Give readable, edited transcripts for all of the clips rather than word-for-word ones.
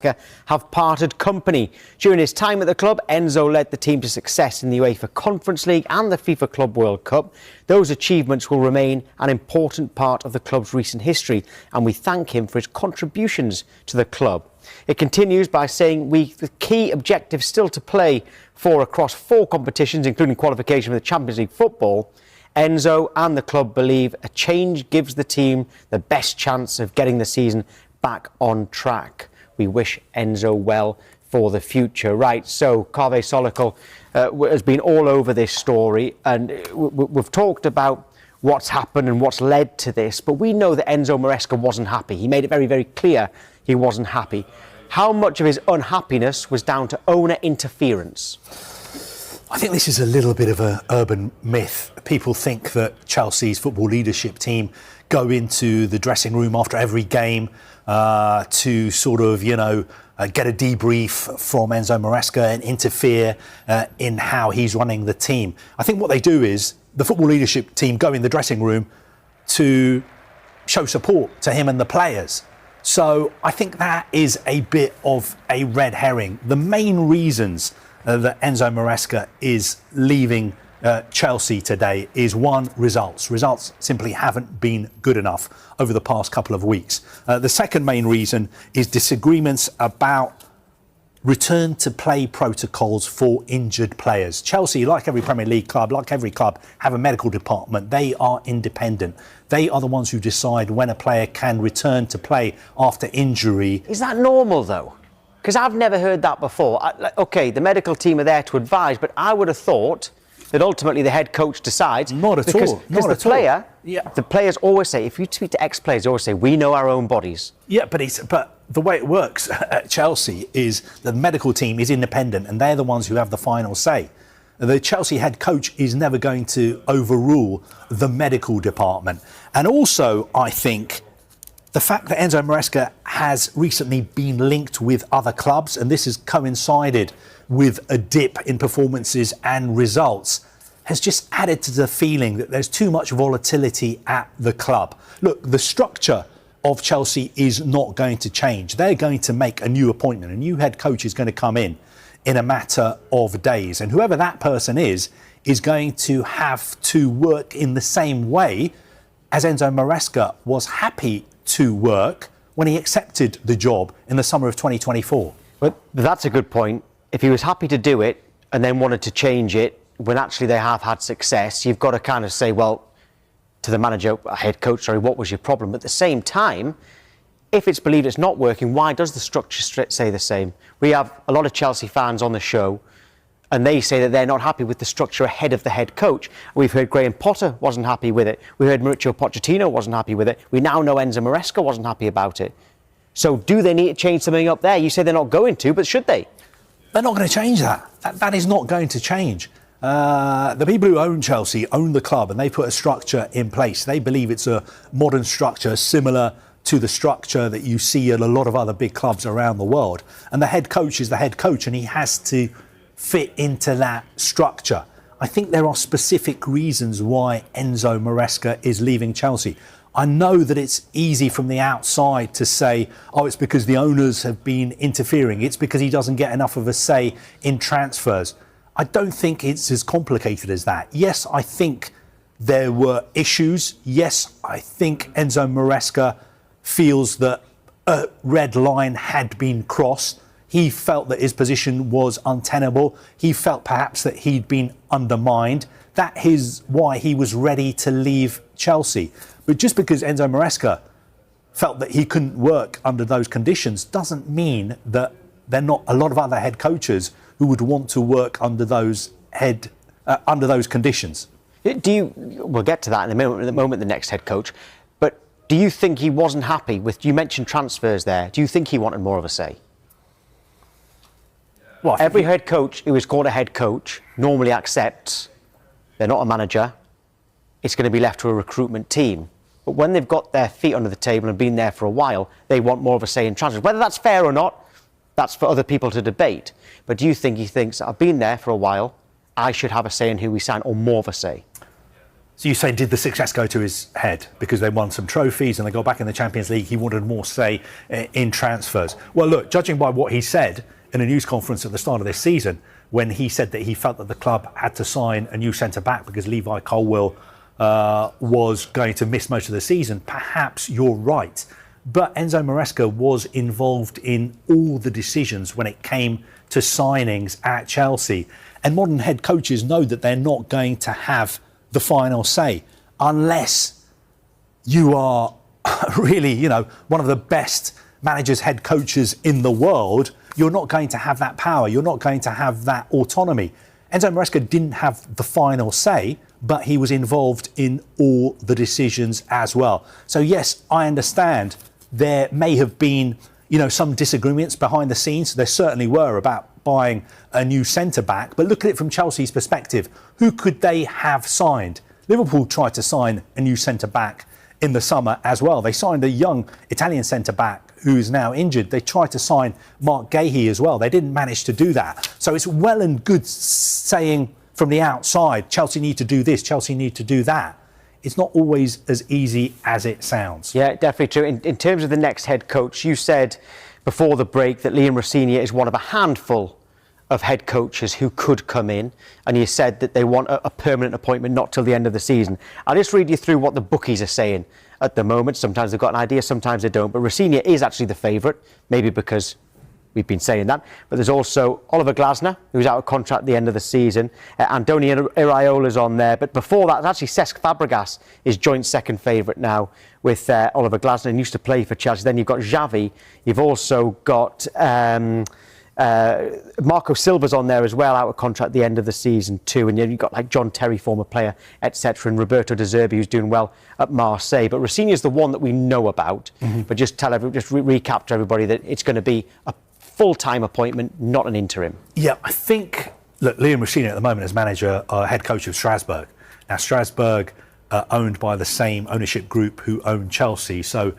have parted company. During his time at the club, Enzo led the team to success in the UEFA Conference League and the FIFA Club World Cup. Those achievements will remain an important part of the club's recent history, and we thank him for his contributions to the club. It continues by saying the key objective still to play for across 4 competitions, including qualification for the Champions League football. Enzo and the club believe a change gives the team the best chance of getting the season back on track. We wish Enzo well for the future. Right, so Carve Solical has been all over this story, and we've talked about what's happened and what's led to this, but we know that Enzo Maresca wasn't happy. He made it very, very clear he wasn't happy. How much of his unhappiness was down to owner interference? I think this is a little bit of an urban myth. People think that Chelsea's football leadership team go into the dressing room after every game to sort of, get a debrief from Enzo Maresca and interfere in how he's running the team. I think what they do is the football leadership team go in the dressing room to show support to him and the players. So I think that is a bit of a red herring. The main reasons that Enzo Maresca is leaving Chelsea today is one, results. Results simply haven't been good enough over the past couple of weeks. The second main reason is disagreements about return to play protocols for injured players. Chelsea, like every Premier League club, like every club, have a medical department. They are independent. They are the ones who decide when a player can return to play after injury. Is that normal though? Because I've never heard that before. OK, the medical team are there to advise, but I would have thought that ultimately the head coach decides. Not at all. Because the players always say, if you speak to ex-players, they always say, we know our own bodies. Yeah, but the way it works at Chelsea is the medical team is independent and they're the ones who have the final say. The Chelsea head coach is never going to overrule the medical department. And also, I think, the fact that Enzo Maresca has recently been linked with other clubs, and this has coincided with a dip in performances and results, has just added to the feeling that there's too much volatility at the club. Look, the structure of Chelsea is not going to change. They're going to make a new appointment. A new head coach is going to come in a matter of days. And whoever that person is going to have to work in the same way as Enzo Maresca was happy to work when he accepted the job in the summer of 2024. But that's a good point. If he was happy to do it and then wanted to change it when actually they have had success, you've got to kind of say, well, to the manager, head coach, sorry, what was your problem? At the same time, if it's believed it's not working, why does the structure say the same? We have a lot of Chelsea fans on the show, and they say that they're not happy with the structure ahead of the head coach. We've heard Graham Potter wasn't happy with it. We heard Mauricio Pochettino wasn't happy with it. We now know Enzo Maresca wasn't happy about it. So do they need to change something up there? You say they're not going to, but should they? They're not going to change that. That is not going to change. The people who own Chelsea own the club and they put a structure in place. They believe it's a modern structure similar to the structure that you see at a lot of other big clubs around the world. And the head coach is the head coach and he has to fit into that structure. I think there are specific reasons why Enzo Maresca is leaving Chelsea. I know that it's easy from the outside to say, oh, it's because the owners have been interfering. It's because he doesn't get enough of a say in transfers. I don't think it's as complicated as that. Yes, I think there were issues. Yes, I think Enzo Maresca feels that a red line had been crossed. He felt that his position was untenable. He felt perhaps that he'd been undermined. That is why he was ready to leave Chelsea. But just because Enzo Maresca felt that he couldn't work under those conditions doesn't mean that there are not a lot of other head coaches who would want to work under those conditions. We'll get to that in a moment, the next head coach. But do you think he wasn't happy with, you mentioned transfers there, do you think he wanted more of a say? Well, every head coach who is called a head coach normally accepts they're not a manager. It's going to be left to a recruitment team. But when they've got their feet under the table and been there for a while, they want more of a say in transfers. Whether that's fair or not, that's for other people to debate. But do you think he thinks, I've been there for a while, I should have a say in who we sign, or more of a say? So you say, did the success go to his head because they won some trophies and they got back in the Champions League? He wanted more say in transfers. Well, look, judging by what he said in a news conference at the start of this season, when he said that he felt that the club had to sign a new centre-back because Levi Colwill was going to miss most of the season, perhaps you're right. But Enzo Maresca was involved in all the decisions when it came to signings at Chelsea. And modern head coaches know that they're not going to have the final say unless you are really, one of the best managers, head coaches in the world. You're not going to have that power. You're not going to have that autonomy. Enzo Maresca didn't have the final say, but he was involved in all the decisions as well. So yes, I understand there may have been, some disagreements behind the scenes. There certainly were about buying a new centre-back. But look at it from Chelsea's perspective. Who could they have signed? Liverpool tried to sign a new centre-back in the summer as well. They signed a young Italian centre-back who is now injured. They tried to sign Mark Gahey as well. They didn't manage to do that. So it's well and good saying from the outside, Chelsea need to do this, Chelsea need to do that. It's not always as easy as it sounds. Yeah, definitely true. In terms of the next head coach, you said before the break that Liam Rossini is one of a handful of head coaches who could come in, and you said that they want a permanent appointment not till the end of the season. I'll just read you through what the bookies are saying at the moment. Sometimes they've got an idea, sometimes they don't. But Rossini is actually the favourite, maybe because we've been saying that. But there's also Oliver Glasner, who's out of contract at the end of the season. Andoni Iraola's on there. But before that, actually Cesc Fabregas is joint second favourite now with Oliver Glasner, and used to play for Chelsea. Then you've got Xavi. You've also got Marco Silva's on there as well, out of contract at the end of the season too. And you've got like John Terry, former player, etc., and Roberto De Zerbi, who's doing well at Marseille. But Rossini is the one that we know about. But just recap to everybody that it's going to be a full-time appointment, not an interim. Yeah, I think, look, Liam Rossini at the moment is manager, head coach of Strasbourg. Now, Strasbourg owned by the same ownership group who own Chelsea. So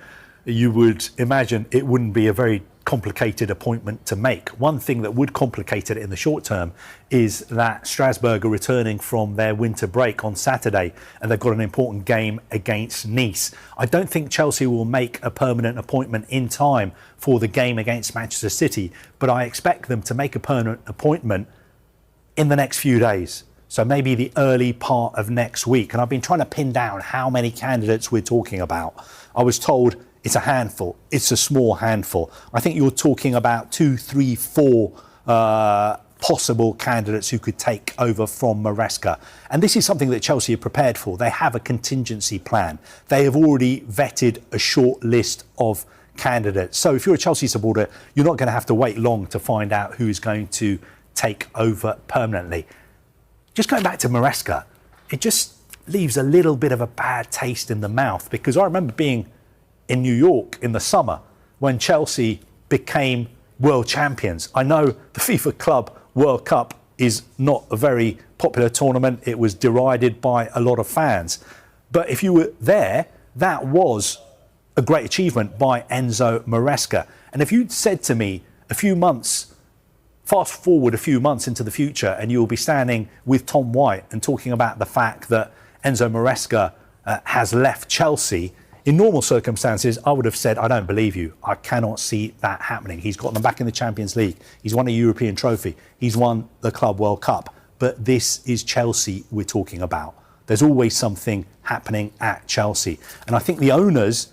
you would imagine it wouldn't be a very complicated appointment to make. One thing that would complicate it in the short term is that Strasbourg are returning from their winter break on Saturday, and they've got an important game against Nice. I don't think Chelsea will make a permanent appointment in time for the game against Manchester City, but I expect them to make a permanent appointment in the next few days. So maybe the early part of next week. And I've been trying to pin down how many candidates we're talking about. I was told it's a handful. It's a small handful. I think you're talking about 2, 3, 4 possible candidates who could take over from Maresca. And this is something that Chelsea are prepared for. They have a contingency plan. They have already vetted a short list of candidates. So if you're a Chelsea supporter, you're not going to have to wait long to find out who's going to take over permanently. Just going back to Maresca, it just leaves a little bit of a bad taste in the mouth, because I remember being in New York in the summer when Chelsea became world champions. I know the FIFA Club World Cup is not a very popular tournament. It was derided by a lot of fans. But if you were there, that was a great achievement by Enzo Maresca. And if you'd said to me fast forward a few months into the future, and you'll be standing with Tom White and talking about the fact that Enzo Maresca has left Chelsea, in normal circumstances, I would have said, I don't believe you. I cannot see that happening. He's got them back in the Champions League. He's won a European trophy. He's won the Club World Cup. But this is Chelsea we're talking about. There's always something happening at Chelsea. And I think the owners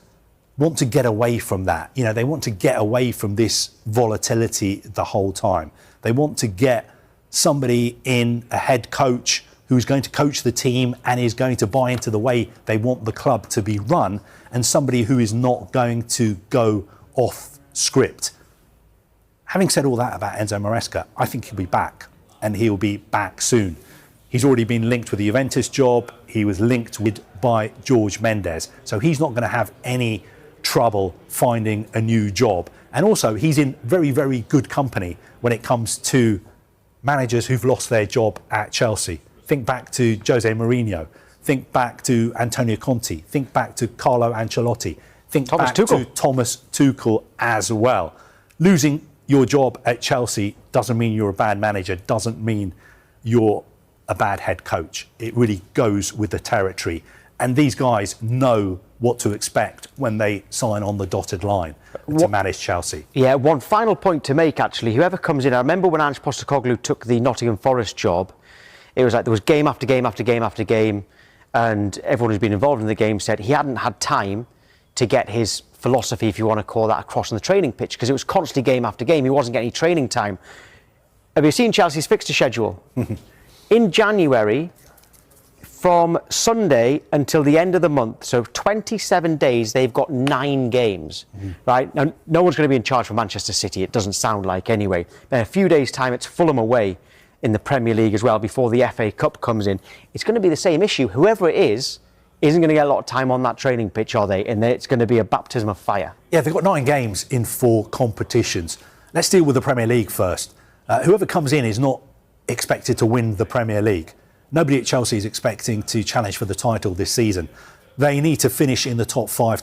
want to get away from that. They want to get away from this volatility the whole time. They want to get somebody in, a head coach, who's going to coach the team and is going to buy into the way they want the club to be run, and somebody who is not going to go off script. Having said all that about Enzo Maresca, I think he'll be back, and he'll be back soon. He's already been linked with the Juventus job. He was linked with by Jorge Mendes. So he's not going to have any trouble finding a new job. And also, he's in very, very good company when it comes to managers who've lost their job at Chelsea. Think back to Jose Mourinho. Think back to Antonio Conte. Think back to Carlo Ancelotti. Think back to Thomas Tuchel as well. Losing your job at Chelsea doesn't mean you're a bad manager, doesn't mean you're a bad head coach. It really goes with the territory. And these guys know what to expect when they sign on the dotted line to manage Chelsea. Yeah, one final point to make, actually. Whoever comes in, I remember when Ange Postecoglou took the Nottingham Forest job, it was like there was game after game after game after game, and everyone who's been involved in the game said he hadn't had time to get his philosophy, if you want to call that, across on the training pitch, because it was constantly game after game. He wasn't getting any training time. Have you seen Chelsea's fixture schedule? In January, from Sunday until the end of the month, so 27 days, they've got 9 games, right? Now, no one's going to be in charge for Manchester City, it doesn't sound like anyway. In a few days' time, it's Fulham away in the Premier League as well, before the FA Cup comes in. It's going to be the same issue. Whoever it isn't going to get a lot of time on that training pitch, are they? And it's going to be a baptism of fire. Yeah, they've got 9 games in 4 competitions. Let's deal with the Premier League first. Whoever comes in is not expected to win the Premier League. Nobody at Chelsea is expecting to challenge for the title this season. They need to finish in the top 5